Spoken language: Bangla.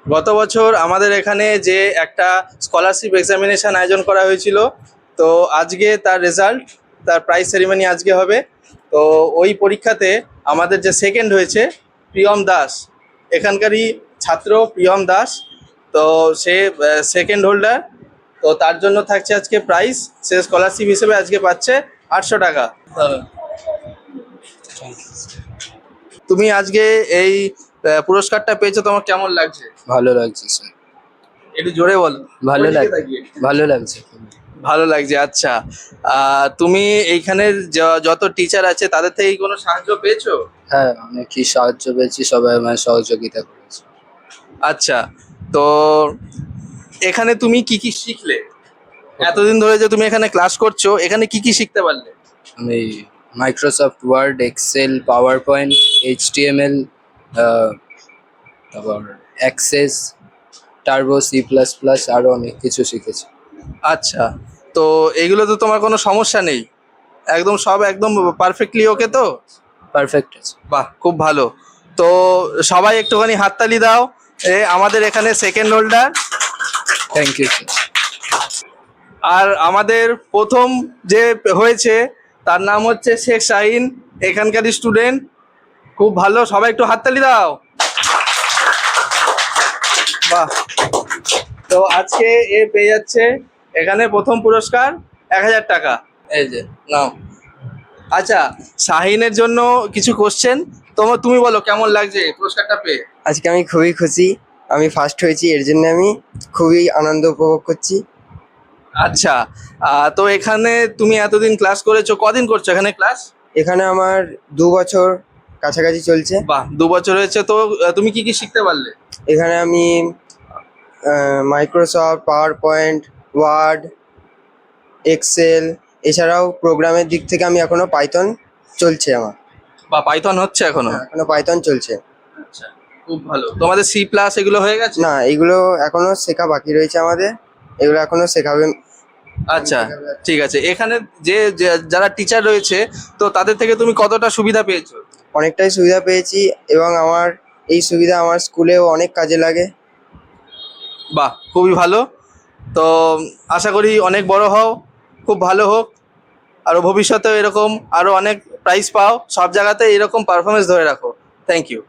গত বছর আমাদের এখানে যে একটা স্কলারশিপ এক্সামিনেশন আয়োজন করা হয়েছিল, তো আজকে তার রেজাল্ট, তার প্রাইজ সেরিমনি আজকে হবে। তো ওই পরীক্ষাতে আমাদের যে সেকেন্ড হয়েছে প্রিয়ম দাস, এখানকারই ছাত্র প্রিয়ম দাস, তো সে সেকেন্ড হোল্ডার। তো তার জন্য থাকছে আজকে প্রাইজ, সে স্কলারশিপ হিসেবে আজকে পাচ্ছে 800 টাকা। তুমি আজকে এই পুরস্কারটা পেয়েছো, তোমার কেমন লাগছে? ভালো লাগছে স্যার। একটু জোরে বলো। ভালো ওইদিকে লাগছে। তাকিয়ে। ভালো লাগছে খুবই। ভালো লাগছে, আচ্ছা। তুমি এইখানের যত টিচার আছে তাদের থেকে কি কোনো সাহায্য পেয়েছো? হ্যাঁ, অনেকই সাহায্য পেয়েছি, সবাই আমার সহযোগিতা করেছে। আচ্ছা, তো এখানে তুমি কি কি শিখলে? এতদিন ধরে যে তুমি এখানে ক্লাস করছো, এখানে কি কি শিখতে পারলে? আমি Microsoft Word, Excel, PowerPoint, HTML, তারপর অ্যাক্সেস, টার্বো, C++, আরও অনেক কিছু শিখেছি। আচ্ছা, তো এগুলো তো তোমার কোনো সমস্যা নেই, একদম সব একদম পারফেক্টলি ওকে তো? পারফেক্ট আছে। বাহ, খুব ভালো। তো সবাই একটুখানি হাততালি দাও, আমাদের এখানে second holder. Thank you sir. আর আমাদের প্রথম যে হয়েছে তার নাম হচ্ছে শেখ শাহিন, এখানকারই স্টুডেন্ট, খুব ভালো, সবাই একটু হাততালি দাও। বাহ। তো আজকে এ পেয়ে যাচ্ছে এখানে প্রথম পুরস্কার 1000 টাকা। এই যে নাও। আচ্ছা, শাহিনের জন্য কিছু কোশ্চেন, তুমি বলো কেমন লাগছে পুরস্কারটা পেয়ে? আজকে আমি খুবই খুশি, আমি ফার্স্ট হয়েছি, এর জন্য আমি খুবই আনন্দ উপভোগ করছি। আচ্ছা, তো এখানে তুমি এতদিন ক্লাস করেছো, কদিন করছো এখানে ক্লাস? এখানে আমার 2 বছর কাছাকাছি চলছে। বাহ, 2 বছর হয়েছে, তো তুমি কি কি শিখতে পারলে? এখানে আমি Microsoft, PowerPoint, Word, Excel, এছাড়াও প্রোগ্রামের দিক থেকে আমি এখনো পাইথন চলছে আমার। বা পাইথন হচ্ছে এখনো? এখনো পাইথন চলছে। আচ্ছা, খুব ভালো। তোমাদের সি প্লাস এগুলো হয়ে গেছে? না, এগুলো এখনো শেখা বাকি রয়েছে আমাদের, এগুলো এখনো শেখাবে। আচ্ছা, ঠিক আছে। এখানে যারা টিচার রয়েছে, তো তাদের থেকে তুমি কতটা সুবিধা পেয়েছো? অনেকটাই সুবিধা পেয়েছি, এবং আমার এই সুবিধা আমার স্কুলেও অনেক কাজে লাগে। বাহ, খুবই ভালো। তো আশা করি অনেক বড় হও, খুব ভালো হোক, আরও ভবিষ্যতেও এরকম আরও অনেক প্রাইজ পাও, সব জায়গাতে এরকম পারফরমেন্স ধরে রাখো। Thank you.